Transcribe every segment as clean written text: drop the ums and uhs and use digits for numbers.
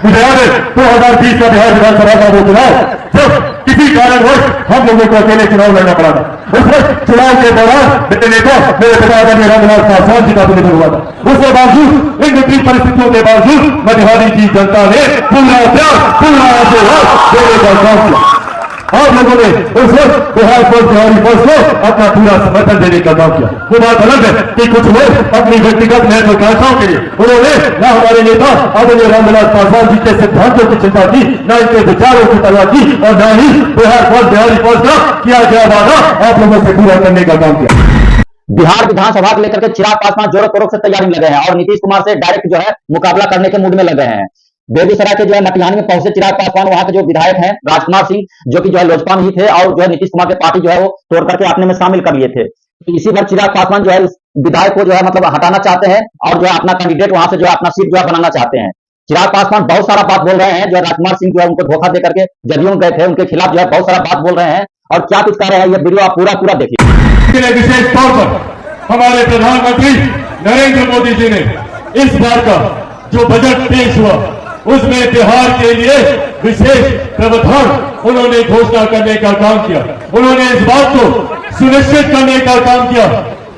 मुझे याद है 2020 का बिहार विधानसभा का वो चुनाव जब किसी कारणवश हम लोगों को अकेले चुनाव लड़ना पड़ा था। उस वक्त चुनाव के दौरान मेरे नेता मेरे पिता आदरणीय रामविलास पासवान जी का भी निधन हुआ था। उसके बावजूद इन विपरीत परिस्थितियों के बावजूद मटिहानी की जनता ने पूरा प्यार पूरा आशीर्वाद देने का काम किया। आप लोगों ने उस वक्त बिहार फौज बिहारी फौज को अपना पूरा समर्थन देने का काम किया। वो बात अलग है कि कुछ लोग अपनी व्यक्तिगत महत्वाकांक्षाओं के लिए उन्होंने न हमारे नेता आदरणीय रामविलास पासवान जी के सिद्धांतों की चिंता की, न इनके विचारों की परवाह की और न ही बिहार फौज बिहारी फौज का किया गया वादा आप लोगों से पूरा करने का काम किया। बिहार विधानसभा को लेकर के चिराग पासवान जोरों शोरों से तैयारी में लगे हैं और नीतीश कुमार से डायरेक्ट जो है मुकाबला करने के मूड में लगे हैं। बेगूसराय के जो है मटिहानी में पहुंचे चिराग पासवान, वहां के जो विधायक हैं राजकुमार सिंह जो कि जो है लोजपा में ही थे और जो है नीतीश कुमार के पार्टी जो है वो तोड़ करके अपने में शामिल कर लिए थे। तो इसी पर चिराग पासवान जो है विधायक को जो है मतलब हटाना चाहते हैं और जो है अपना कैंडिडेट वहां से जो है अपना सीट जो है बनाना चाहते हैं। चिराग पासवान बहुत सारा बात बोल रहे हैं, जो राजकुमार सिंह जो है उनको धोखा दे करके जदयू में गए थे, उनके खिलाफ जो है बहुत सारा बात बोल रहे हैं और क्या कुछ कह रहे हैं ये वीडियो आप पूरा देखिए। विशेष तौर पर हमारे प्रधानमंत्री नरेंद्र मोदी जी ने इस बार का जो बजट पेश हुआ उसमें बिहार के लिए विशेष प्रावधान उन्होंने घोषणा करने का काम किया। उन्होंने इस बात को सुनिश्चित करने का काम किया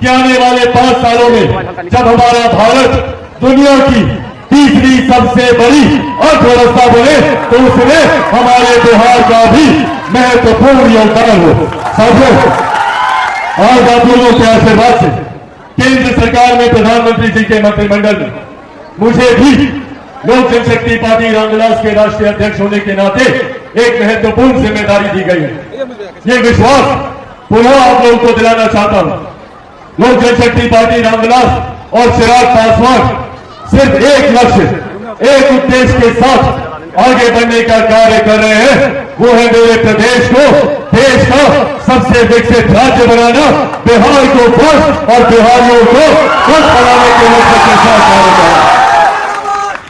कि आने वाले 5 सालों में जब हमारा भारत दुनिया की तीसरी सबसे बड़ी अर्थव्यवस्था बने तो उसमें हमारे बिहार का भी महत्वपूर्ण योगदान हो। साथियों, आज आप लोगों के आशीर्वाद से केंद्र सरकार में प्रधानमंत्री जी के मंत्रिमंडल में मुझे भी लोक जनशक्ति पार्टी रामविलास के राष्ट्रीय अध्यक्ष होने के नाते एक महत्वपूर्ण जिम्मेदारी दी गई है। ये विश्वास पुनः आप लोगों को दिलाना चाहता हूं। लोक जनशक्ति पार्टी रामविलास और चिराग पासवान सिर्फ एक लक्ष्य, एक उद्देश्य के साथ आगे बढ़ने का कार्य कर रहे हैं, वो है मेरे प्रदेश को देश का सबसे विकसित राज्य बनाना, बिहार को फर्स्ट और बिहारियों को फर्स्ट बनाने के लक्ष्य के साथ कार्य करना।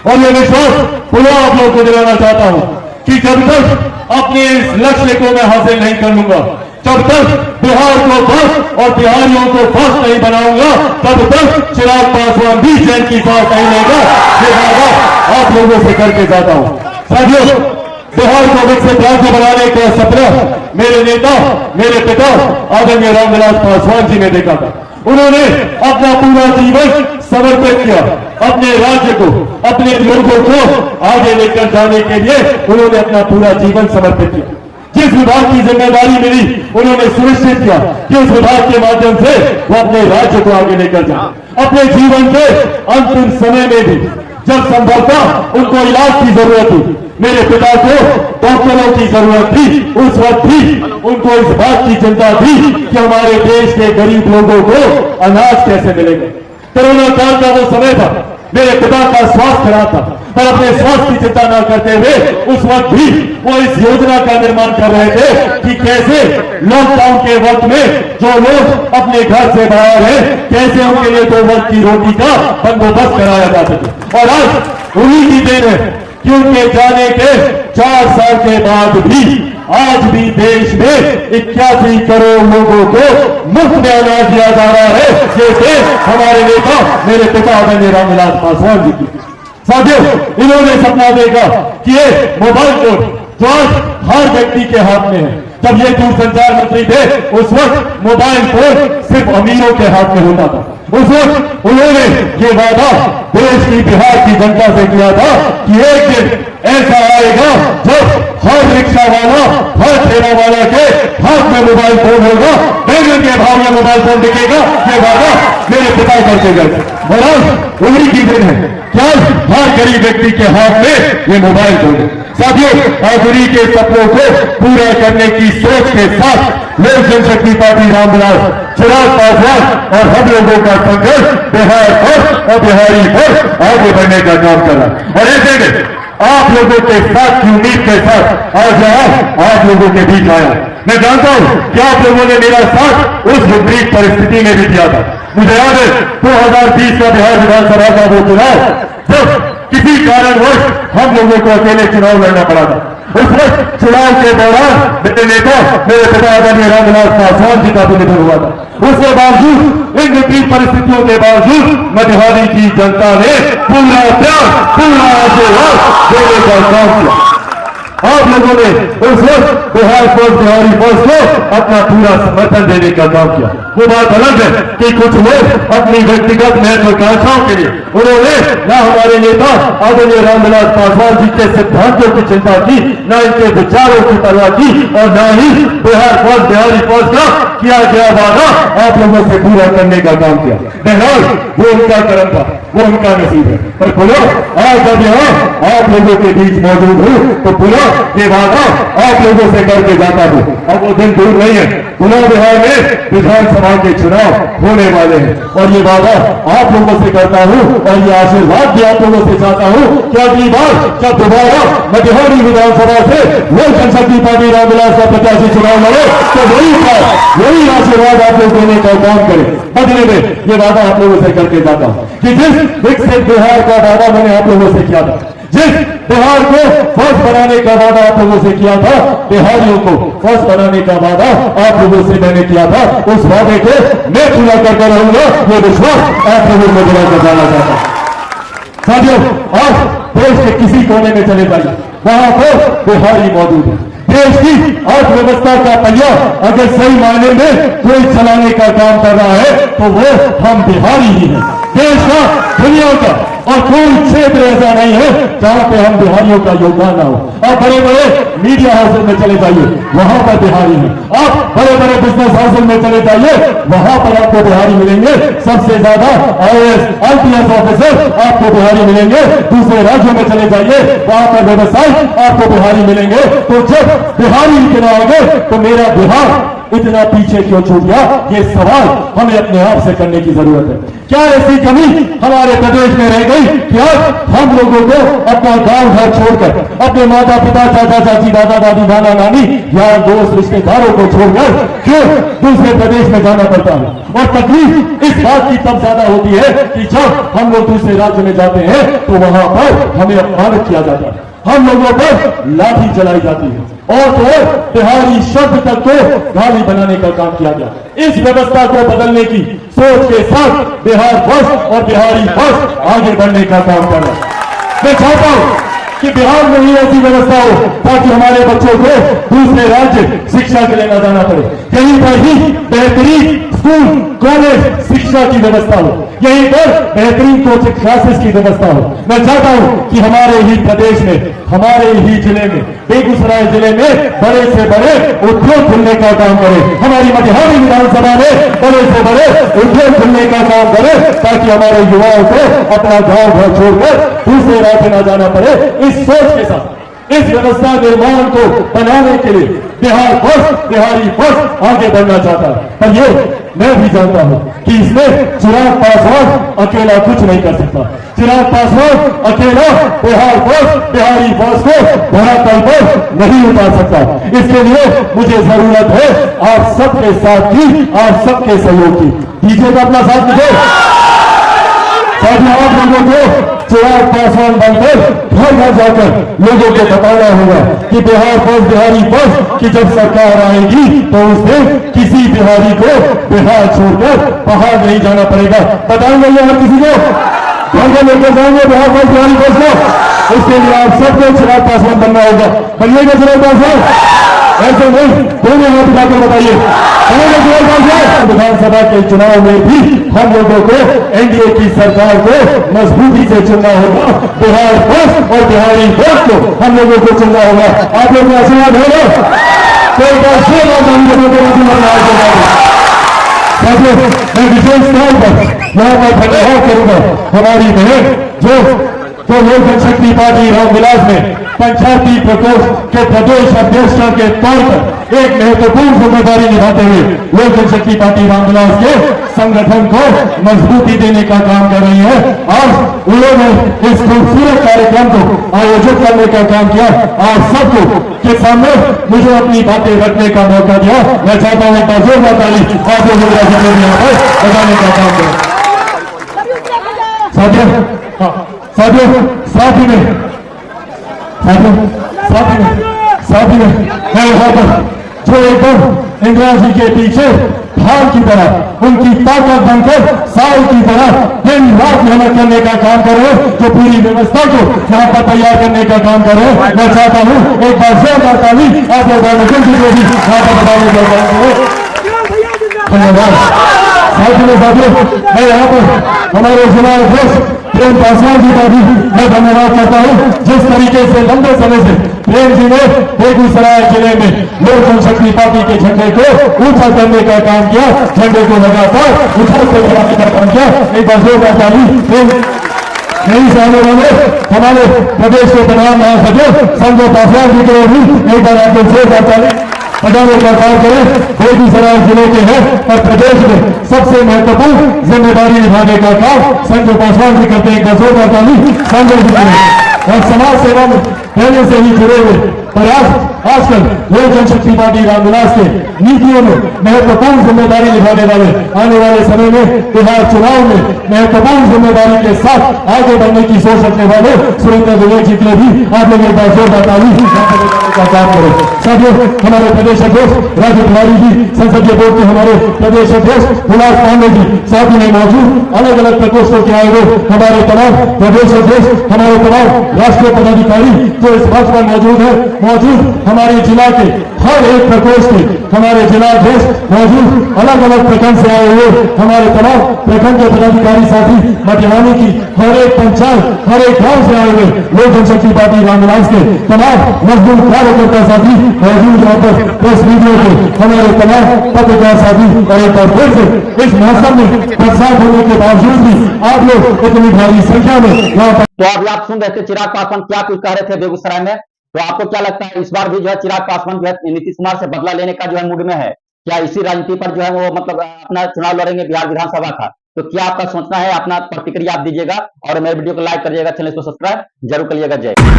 और ये विश्वास पुनः आप लोगों को दिलाना चाहता हूं कि जब तक अपने इस लक्ष्य को मैं हासिल नहीं कर लूंगा, जब तक बिहार को फर्स्ट और बिहारियों को फर्स्ट नहीं बनाऊंगा, तब तक चिराग पासवान भी चैन की सांस नहीं लेगा। ये वादा आप लोगों से करके जाता हूं। साथियों, बिहार को विकसित राज्य बनाने का सपना मेरे नेता मेरे पिता आदरणीय रामविलास पासवान जी ने देखा था। उन्होंने अपना पूरा जीवन समर्पित किया, अपने राज्य को अपने लोगों को आगे लेकर जाने के लिए उन्होंने अपना पूरा जीवन समर्पित किया। जिस विभाग की जिम्मेदारी मिली उन्होंने सुनिश्चित किया कि उस विभाग के माध्यम से वो अपने राज्य को आगे लेकर जाए। अपने जीवन के अंतिम समय में भी जब संभवतः उनको इलाज की जरूरत थी, मेरे पिता को डॉक्टरों की जरूरत थी, उस वक्त भी उनको इस बात की चिंता थी कि हमारे देश के गरीब लोगों को अनाज कैसे मिलेगा। कोरोना काल का वो समय था, मेरे पिता का स्वास्थ्य खराब था, पर अपने स्वास्थ्य की चिंता न करते हुए उस वक्त भी वो इस योजना का निर्माण कर रहे थे कि कैसे लॉकडाउन के वक्त में जो लोग अपने घर से बाहर हैं, कैसे उनके लिए 2 वक्त की रोटी का बंदोबस्त कराया जा सके। और आज उन्हीं की देन है कि उनके जाने के 4 साल के बाद भी आज भी देश में 81 करोड़ लोगों को मुफ्त में अनाज दिया जा रहा है। ये देश हमारे नेता मेरे पिता आदरणीय रामविलास पासवान जी की। साथियों, इन्होंने सपना देखा कि ये मोबाइल फोन जो आज हर व्यक्ति के हाथ में है, जब ये दूरसंचार मंत्री थे उस वक्त मोबाइल फोन सिर्फ अमीरों के हाथ में होता था। उस वक्त उन्होंने ये वादा देश की बिहार की जनता से किया था कि एक दिन ऐसा आएगा जब हर रिक्शा वाला हर ठेला वाला के हाथ में मोबाइल फोन होगा, बैंगन के भाव में मोबाइल फोन दिखेगा। ये वादा मेरे पिता करके गए और आज उन्हीं की दिन है कि आज हर गरीब व्यक्ति के हाथ में ये मोबाइल फोन है। साथियों, आज उन्हीं के सपनों को पूरा करने की सोच के साथ लोक जनशक्ति पार्टी रामविलास चिराग पासवान और हम लोगों का संघर्ष बिहार पर और बिहारी पर आगे बढ़ने का काम कर रहा है। और ऐसे में आप लोगों के साथ की उम्मीद के साथ आज आप लोगों के बीच आया। मैं जानता हूं कि आप लोगों ने मेरा साथ उस विपरीत परिस्थिति में भी दिया था। मुझे याद है 2020 का बिहार विधानसभा का वो चुनाव जब किसी कारणवश हम लोगों को अकेले चुनाव लड़ना पड़ा था। उस वक्त चुनाव के दौरान मेरे नेता मेरे पिता आदरणीय रामविलास पासवान जी का भी निधन हुआ था। उसके बावजूद इन विपरीत परिस्थितियों के बावजूद मटिहानी की जनता ने पूरा प्यार पूरा आशीर्वाद देने का काम किया। आप लोगों ने उस वक्त बिहार फौज बिहारी फौज को अपना पूरा समर्थन देने का काम किया। वो बात अलग है कि कुछ लोग अपनी व्यक्तिगत महत्वाकांक्षाओं के लिए उन्होंने न हमारे नेता आदरणीय रामविलास पासवान जी के सिद्धांतों की चिंता की, न इनके विचारों की परवाह की और न ही बिहार फौज बिहारी फौज का किया गया वादा आप लोगों से पूरा करने का काम किया। बहरहाल वो उनका कर्म था, वो उनका नसीब है। पर बोलो आज जब यहाँ आप लोगों के बीच मौजूद हूँ तो बोलो ये वादा आप लोगों से करके जाता हूँ। अब वो दिन दूर नहीं है, पुनः बिहार में विधानसभा के चुनाव होने वाले हैं और ये वादा आप लोगों से करता हूँ और ये आशीर्वाद भी आप लोगों से चाहता हूँ कि अगली बार जब दोबारा मटिहानी विधानसभा से लोक जनशक्ति पार्टी रामविलास का प्रत्याशी चुनाव लड़े तो वही आशीर्वाद आप लोग देने का काम करें। बदले में ये वादा आप लोगों से करके जाता हूँ कि जिस विकसित बिहार का वादा मैंने आप लोगों से किया था, जिस बिहार को फर्स्ट बनाने का वादा आप लोगों से किया था, बिहारियों को फर्स्ट बनाने का वादा आप लोगों से मैंने किया था, उस वादे को मैं पूरा करके रहूंगा। ये विश्वास आप लोगों को दिला कर जाना चाहता हूं। साथियों, आज देश के किसी कोने में चले जाइए, वहां पर बिहारी मौजूद है। देश की अर्थव्यवस्था का पहिया अगर सही मायने में कोई चलाने का काम कर रहा है तो वो हम बिहारी ही हैं। देश का, दुनिया का और कोई क्षेत्र ऐसा नहीं है जहां पे हम बिहारियों का योगदान ना हो। आप बड़े बड़े मीडिया हाउस में चले जाइए, वहां पर बिहारी हैं। आप बड़े बड़े बिजनेस हाउस में चले जाइए, वहां पर आपको बिहारी मिलेंगे। सबसे ज्यादा IAS IPS ऑफिसर आपको बिहारी मिलेंगे। दूसरे राज्यों में चले जाइए, वहां पर व्यवसाय आपको बिहारी मिलेंगे। तो जब बिहारी इतना आगे तो मेरा बिहार इतना पीछे क्यों छूट गया, ये सवाल हमें अपने आप से करने की जरूरत है। क्या ऐसी कमी हमारे प्रदेश में रह गई कि आज हम लोगों को अपना गांव घर छोड़कर, अपने माता पिता चाचा चाची दादा दादी नाना नानी यार दोस्त रिश्तेदारों को छोड़कर क्यों दूसरे प्रदेश में जाना पड़ता है? और तकलीफ इस बात की तब ज्यादा होती है कि जब हम लोग दूसरे राज्य में जाते हैं तो वहां पर हमें अपमानित किया जाता है, हम लोगों पर लाठी चलाई जाती है और तो बिहारी शब्द तक को गाली बनाने का काम किया गया। इस व्यवस्था को बदलने की सोच के साथ बिहार फर्स्ट और बिहारी फर्स्ट आगे बढ़ने का काम कर रहा है। मैं चाहता हूं कि बिहार में ही ऐसी व्यवस्था हो ताकि हमारे बच्चों को दूसरे राज्य शिक्षा के लिए न जाना पड़े। कहीं पर ही बेहतरीन स्कूल कॉलेज शिक्षा की व्यवस्था हो, यहीं पर बेहतरीन कोचिंग क्लासेस की व्यवस्था हो। मैं चाहता हूं कि हमारे ही प्रदेश में, हमारे ही जिले में, बेगूसराय जिले में बड़े से बड़े उद्योग खुलने का काम करे। हमारी मटिहानी विधानसभा में बड़े से बड़े उद्योग खुलने का काम करे ताकि हमारे युवाओं को अपना गांव घर छोड़कर दूसरे राज्य न जाना पड़े। इस सोच के साथ इस व्यवस्था निर्माण को बनाने के लिए बिहार फर्स्ट बिहारी फर्स्ट आगे बढ़ना चाहता है। पर ये मैं भी जानता हूं कि इसमें चिराग पासवान अकेला कुछ नहीं कर सकता। चिराग पासवान अकेला बिहार फर्स्ट बिहारी फर्स्ट को धरातल पर नहीं उतार सकता। इसके लिए मुझे जरूरत है आप सबके साथ की, आप सबके सहयोग की। दीजिएगा अपना साथ मुझे। साथियों, आप लोगों को चिराग पासवान बनकर घर घर जाकर लोगों को बताना होगा कि बिहार फर्स्ट बिहारी फर्स्ट की जब सरकार आएगी तो उस दिन किसी बिहारी को बिहार छोड़कर बाहर नहीं जाना पड़ेगा। बताएंगे यहाँ किसी को घर में लेकर जाएंगे बिहार फर्स्ट बिहारी फर्स्ट को। इसके लिए आप सबको चिराग पासवान बनना होगा। बनिएगा चिराग पासवान, ऐसे नहीं दोनों हाथ उठाकर बताइए। विधानसभा के चुनाव में भी हम लोगों को एनडीए की सरकार को मजबूती से चुनना होगा। बिहार फर्स्ट और बिहारी फर्स्ट को हम लोगों को चुनना होगा। आप लोगों का आशीर्वाद होगा तो मैं विशेष तौर पर यहाँ पर धन्यवाद करूंगा हमारी बहन जो लोक जनशक्ति पार्टी रामविलास में पंचायती प्रकोष्ठ के प्रदेश अध्यक्ष के तौर पर एक महत्वपूर्ण जिम्मेदारी निभाते हुए लोक जनशक्ति पार्टी रामविलास के संगठन को मजबूती देने का काम कर रही है। आज उन्होंने इस खूबसूरत कार्यक्रम को आयोजित करने का काम किया। आप सबको के सामने मुझे अपनी बातें रखने का मौका दिया। मैं चाहता हूँ एक जोरदार ताली आप लोगों पर लगाने का काम करें। साथियों, साथ ही में मैं यहाँ पर जो एकदम इंदिरा जी के पीछे प्रधान की तरह उनकी ताकत बनकर साल की तरह दिन रात मेहनत करने का काम करे, जो पूरी व्यवस्था को यहाँ पर तैयार करने का काम करे। मैं चाहता हूँ एक बार जोरदार ताली आप लोग को भी यहाँ पर बताने का काम करें। धन्यवाद। साथियों, मैं यहाँ पर हमारे जिला अध्यक्ष प्रेम पासवान जी का भी मैं धन्यवाद करता हूँ, जिस तरीके से लंबे समय से प्रेम जी ने बेगूसराय जिले में लोक जनशक्ति पार्टी के झंडे को ऊंचा करने का काम किया, झंडे को लगातार उछालते बढ़ाने का काम किया। एक बार जोरदार ताली। नहीं से आने वाले हमारे प्रदेश के प्रधान महासचिव संजय पासवान जी के भी एक बार आपको जोरदार ताली बजाने का काम करें। बेगूसराय जिले के हैं और प्रदेश में सबसे महत्वपूर्ण जिम्मेदारी निभाने का काम संजय पासवान जी करते हैं। जोरदार ताली संजय जी और समाज सेवा में पहले से ही जुड़े हुए प्रयास आजकल लोक जनशक्ति पार्टी रामविलास के नीतियों में महत्वपूर्ण जिम्मेदारी निभाने वाले आने वाले समय में बिहार चुनाव में महत्वपूर्ण जिम्मेदारी के साथ आगे बढ़ने की सोच रखने वाले सुरेंद्र विवेक जी के भी आप लोग एक बार जोरदार ताली का काम करें। साथियों, हमारे प्रदेश अध्यक्ष राजू तिवारी जी, संसदीय बोर्ड के हमारे प्रदेश अध्यक्ष विलास पांडे जी साथ में मौजूद, अलग अलग प्रकोष्ठों के आए हुए हमारे तमाम प्रदेश अध्यक्ष, हमारे तमाम राष्ट्रीय पदाधिकारी जो इस मंच पर मौजूद है, मौजूद हमारे जिला के हर एक प्रकोष्ठ के हमारे जिलाध्यक्ष मौजूद, अलग अलग प्रखंड से आए हुए हमारे तमाम प्रखंड के पदाधिकारी साथी, मटिहानी की हर एक पंचायत, हर एक गांव से आए हुए लोक जनशक्ति पार्टी रामविलास के तमाम मजदूर कार्यकर्ता साथी मौजूद, यहाँ पर प्रेस मीडिया के हमारे तमाम पत्रकार साथी, और एक बार फिर से इस मौसम में बरसात होने के बावजूद भी आप लोग इतनी भारी संख्या में यहाँ पर। तो अभी आप सुन रहे थे चिराग पासवान क्या कुछ कह रहे थे बेगूसराय में। तो आपको क्या लगता है इस बार भी जो है चिराग पासवान जो है नीतीश कुमार से बदला लेने का जो है मूड में है? क्या इसी राजनीति पर जो है वो मतलब अपना चुनाव लड़ेंगे बिहार विधानसभा का? तो क्या आपका सोचना है? अपना प्रतिक्रिया आप दीजिएगा और मेरे वीडियो को लाइक करिएगा, चैनल को सब्सक्राइब जरूर करिएगा। जय